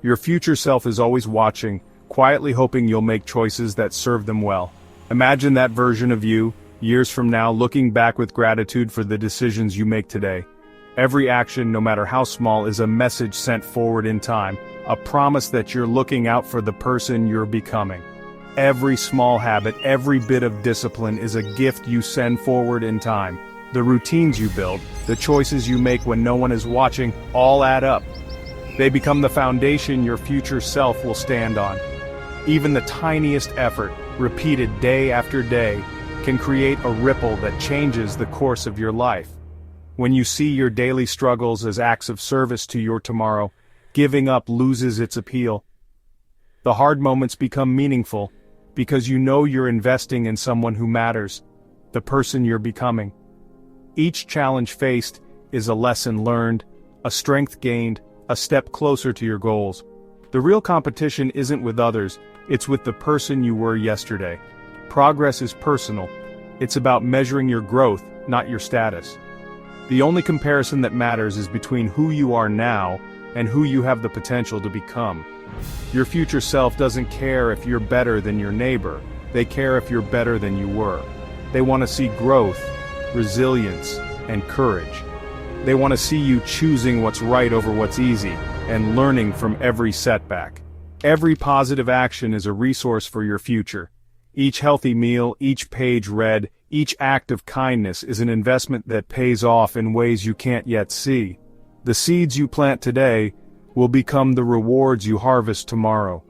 Your future self is always watching, quietly hoping you'll make choices that serve them well. Imagine that version of you, years from now, looking back with gratitude for the decisions you make today. Every action, no matter how small, is a message sent forward in time, a promise that you're looking out for the person you're becoming. Every small habit, every bit of discipline is a gift you send forward in time. The routines you build, the choices you make when no one is watching, all add up. They become the foundation your future self will stand on. Even the tiniest effort, repeated day after day, can create a ripple that changes the course of your life. When you see your daily struggles as acts of service to your tomorrow, giving up loses its appeal. The hard moments become meaningful, because you know you're investing in someone who matters, the person you're becoming. Each challenge faced is a lesson learned, a strength gained, a step closer to your goals. The real competition isn't with others, it's with the person you were yesterday. Progress is personal. It's about measuring your growth, not your status. The only comparison that matters is between who you are now and who you have the potential to become. Your future self doesn't care if you're better than your neighbor. They care if you're better than you were. They want to see growth, resilience, and courage. They want to see you choosing what's right over what's easy, and learning from every setback. Every positive action is a resource for your future. Each healthy meal, each page read, each act of kindness is an investment that pays off in ways you can't yet see. The seeds you plant today will become the rewards you harvest tomorrow.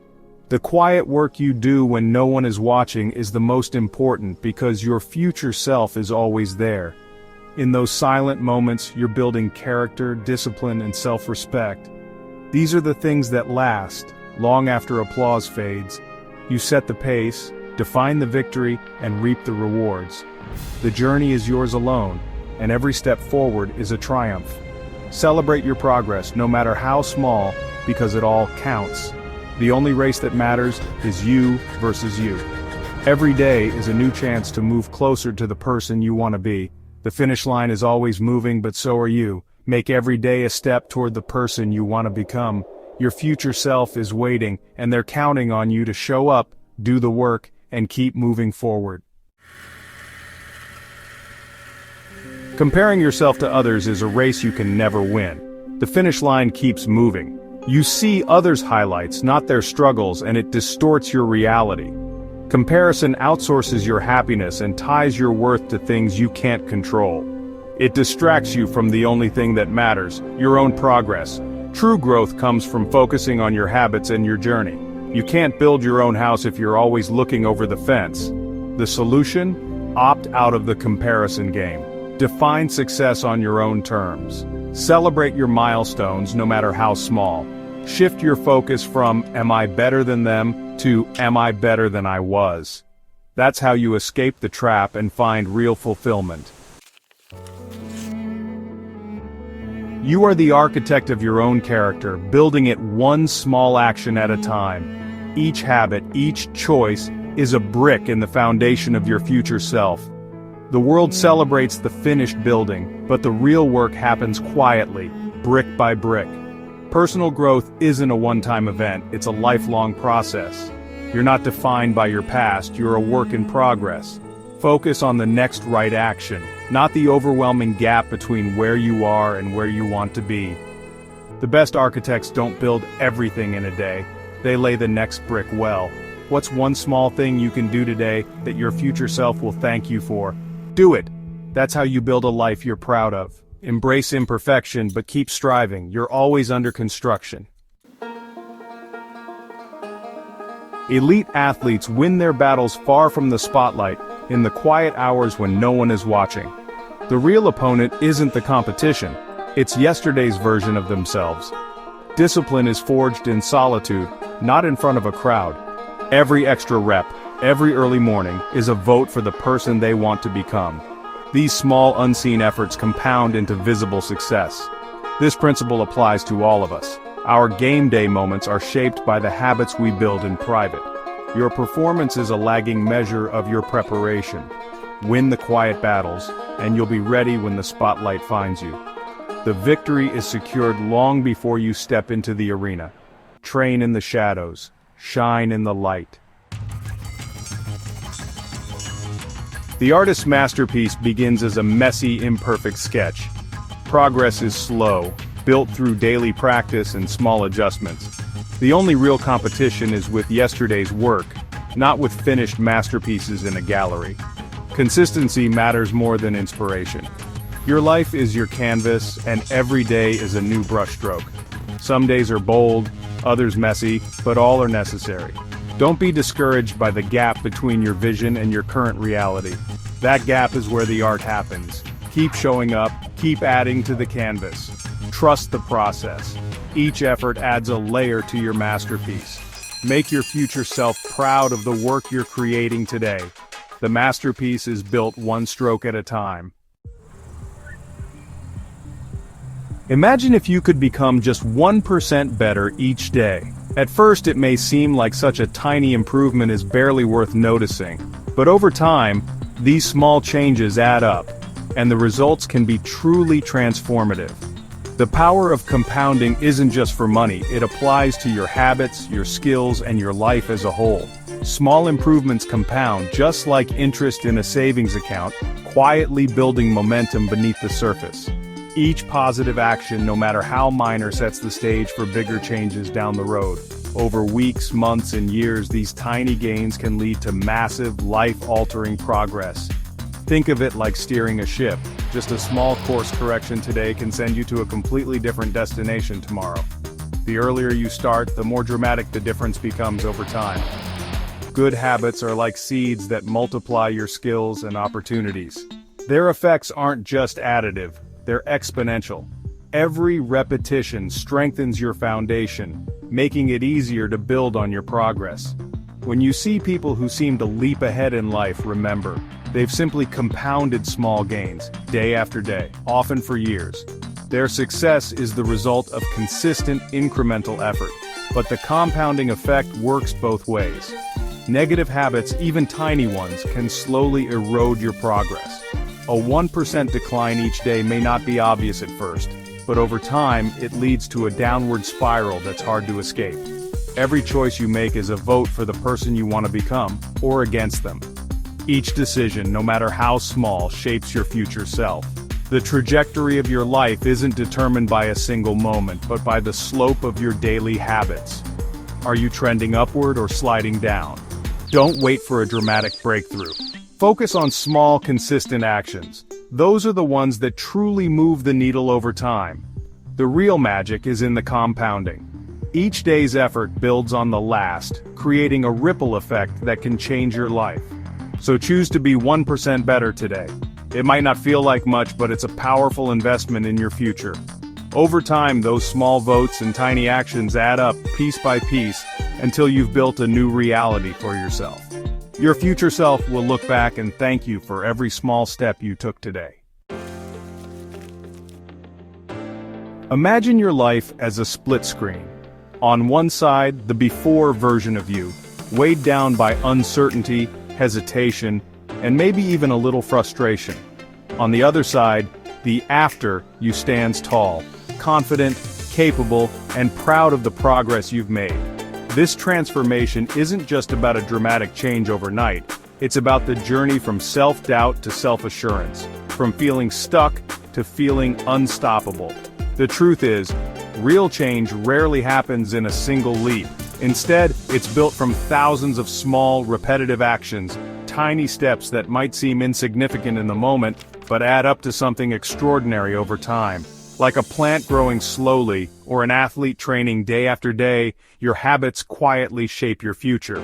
The quiet work you do when no one is watching is the most important because your future self is always there. In those silent moments, you're building character, discipline, and self-respect. These are the things that last, long after applause fades. You set the pace, define the victory, and reap the rewards. The journey is yours alone, and every step forward is a triumph. Celebrate your progress, no matter how small, because it all counts. The only race that matters is you versus you. Every day is a new chance to move closer to the person you want to be. The finish line is always moving, but so are you. Make every day a step toward the person you want to become. Your future self is waiting, and they're counting on you to show up, do the work, and keep moving forward. Comparing yourself to others is a race you can never win. The finish line keeps moving. You see others' highlights, not their struggles, and it distorts your reality. Comparison outsources your happiness and ties your worth to things you can't control. It distracts you from the only thing that matters, your own progress. True growth comes from focusing on your habits and your journey. You can't build your own house if you're always looking over the fence. The solution? Opt out of the comparison game. Define success on your own terms. Celebrate your milestones, no matter how small. Shift your focus from, am I better than them, to, am I better than I was? That's how you escape the trap and find real fulfillment. You are the architect of your own character, building it one small action at a time. Each habit, each choice, is a brick in the foundation of your future self. The world celebrates the finished building, but the real work happens quietly, brick by brick. Personal growth isn't a one-time event, it's a lifelong process. You're not defined by your past, you're a work in progress. Focus on the next right action, not the overwhelming gap between where you are and where you want to be. The best architects don't build everything in a day, they lay the next brick well. What's one small thing you can do today that your future self will thank you for? Do it! That's how you build a life you're proud of. Embrace imperfection, but keep striving. You're always under construction. Elite athletes win their battles far from the spotlight, in the quiet hours when no one is watching. The real opponent isn't the competition, it's yesterday's version of themselves. Discipline is forged in solitude, not in front of a crowd. Every extra rep, every early morning, is a vote for the person they want to become. These small unseen efforts compound into visible success. This principle applies to all of us. Our game day moments are shaped by the habits we build in private. Your performance is a lagging measure of your preparation. Win the quiet battles, and you'll be ready when the spotlight finds you. The victory is secured long before you step into the arena. Train in the shadows. Shine in the light. The artist's masterpiece begins as a messy, imperfect sketch. Progress is slow, built through daily practice and small adjustments. The only real competition is with yesterday's work, not with finished masterpieces in a gallery. Consistency matters more than inspiration. Your life is your canvas, and every day is a new brushstroke. Some days are bold, others messy, but all are necessary. Don't be discouraged by the gap between your vision and your current reality. That gap is where the art happens. Keep showing up, keep adding to the canvas. Trust the process. Each effort adds a layer to your masterpiece. Make your future self proud of the work you're creating today. The masterpiece is built one stroke at a time. Imagine if you could become just 1% better each day. At first it may seem like such a tiny improvement is barely worth noticing, but over time, these small changes add up, and the results can be truly transformative. The power of compounding isn't just for money, it applies to your habits, your skills, and your life as a whole. Small improvements compound just like interest in a savings account, quietly building momentum beneath the surface. Each positive action, no matter how minor, sets the stage for bigger changes down the road. Over weeks, months, and years, these tiny gains can lead to massive, life-altering progress. Think of it like steering a ship. Just a small course correction today can send you to a completely different destination tomorrow. The earlier you start, the more dramatic the difference becomes over time. Good habits are like seeds that multiply your skills and opportunities. Their effects aren't just additive, they're exponential. Every repetition strengthens your foundation, making it easier to build on your progress. When you see people who seem to leap ahead in life, remember, they've simply compounded small gains, day after day, often for years. Their success is the result of consistent, incremental effort, but the compounding effect works both ways. Negative habits, even tiny ones, can slowly erode your progress. A 1% decline each day may not be obvious at first, but over time, it leads to a downward spiral that's hard to escape. Every choice you make is a vote for the person you want to become, or against them. Each decision, no matter how small, shapes your future self. The trajectory of your life isn't determined by a single moment, but by the slope of your daily habits. Are you trending upward or sliding down? Don't wait for a dramatic breakthrough. Focus on small, consistent actions. Those are the ones that truly move the needle over time. The real magic is in the compounding. Each day's effort builds on the last, creating a ripple effect that can change your life. So choose to be 1% better today. It might not feel like much, but it's a powerful investment in your future. Over time, those small votes and tiny actions add up, piece by piece, until you've built a new reality for yourself. Your future self will look back and thank you for every small step you took today. Imagine your life as a split screen. On one side, the before version of you, weighed down by uncertainty, hesitation, and maybe even a little frustration. On the other side, the after you stands tall, confident, capable, and proud of the progress you've made. This transformation isn't just about a dramatic change overnight, it's about the journey from self-doubt to self-assurance, from feeling stuck to feeling unstoppable. The truth is, real change rarely happens in a single leap. Instead, it's built from thousands of small, repetitive actions, tiny steps that might seem insignificant in the moment, but add up to something extraordinary over time. Like a plant growing slowly, or an athlete training day after day, your habits quietly shape your future.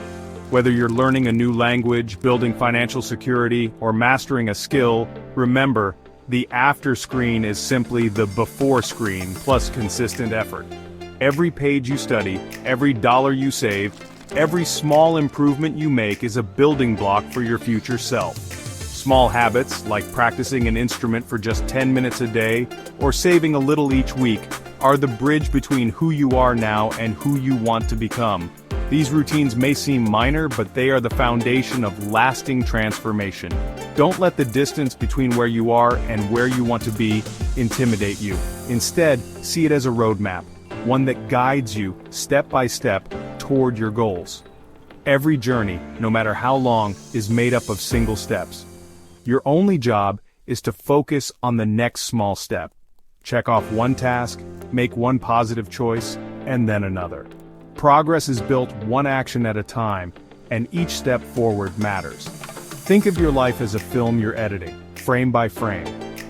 Whether you're learning a new language, building financial security, or mastering a skill, remember, the after screen is simply the before screen plus consistent effort. Every page you study, every dollar you save, every small improvement you make is a building block for your future self. Small habits, like practicing an instrument for just 10 minutes a day, or saving a little each week, are the bridge between who you are now and who you want to become. These routines may seem minor, but they are the foundation of lasting transformation. Don't let the distance between where you are and where you want to be intimidate you. Instead, see it as a roadmap. one that guides you, step by step, toward your goals. Every journey, no matter how long, is made up of single steps. Your only job is to focus on the next small step. Check off one task, make one positive choice, and then another. Progress is built one action at a time, and each step forward matters. Think of your life as a film you're editing, frame by frame.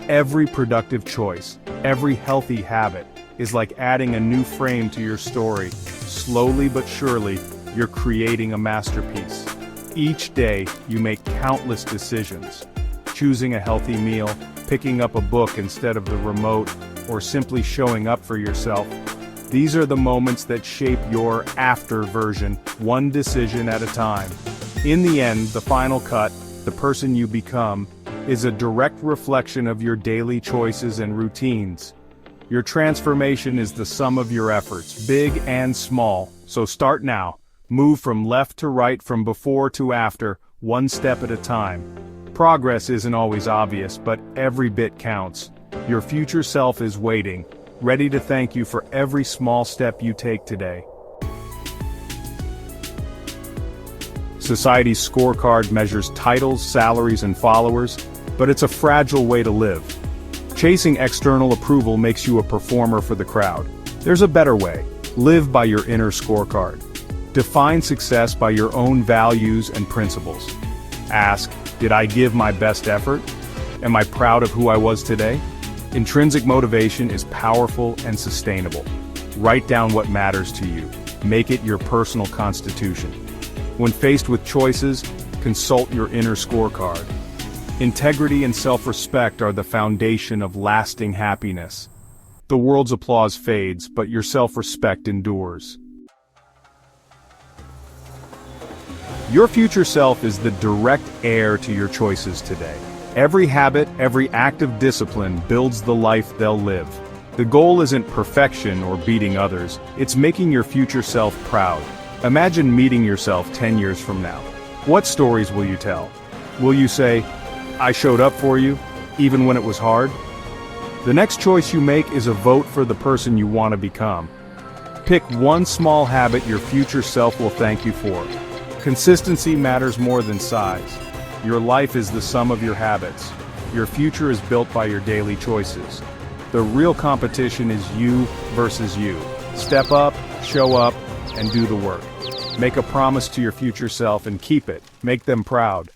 Every productive choice, every healthy habit, is like adding a new frame to your story. Slowly but surely, you're creating a masterpiece. Each day, you make countless decisions. Choosing a healthy meal, picking up a book instead of the remote, or simply showing up for yourself. These are the moments that shape your after version, one decision at a time. In the end, the final cut, the person you become, is a direct reflection of your daily choices and routines. Your transformation is the sum of your efforts, big and small, so start now. Move from left to right, from before to after, one step at a time. Progress isn't always obvious, but every bit counts. Your future self is waiting, ready to thank you for every small step you take today. Society's scorecard measures titles, salaries, and followers, but it's a fragile way to live. Chasing external approval makes you a performer for the crowd. There's a better way. Live by your inner scorecard. Define success by your own values and principles. Ask, did I give my best effort? Am I proud of who I was today? Intrinsic motivation is powerful and sustainable. Write down what matters to you. Make it your personal constitution. When faced with choices, consult your inner scorecard. Integrity and self-respect are the foundation of lasting happiness. The world's applause fades, but your self-respect endures. Your future self is the direct heir to your choices today. Every habit, every act of discipline builds the life they'll live. The goal isn't perfection or beating others, it's making your future self proud. Imagine meeting yourself 10 years from now. What stories will you tell? Will you say, I showed up for you, even when it was hard? The next choice you make is a vote for the person you want to become. Pick one small habit your future self will thank you for. Consistency matters more than size. Your life is the sum of your habits. Your future is built by your daily choices. The real competition is you versus you. Step up, show up, and do the work. Make a promise to your future self and keep it. Make them proud.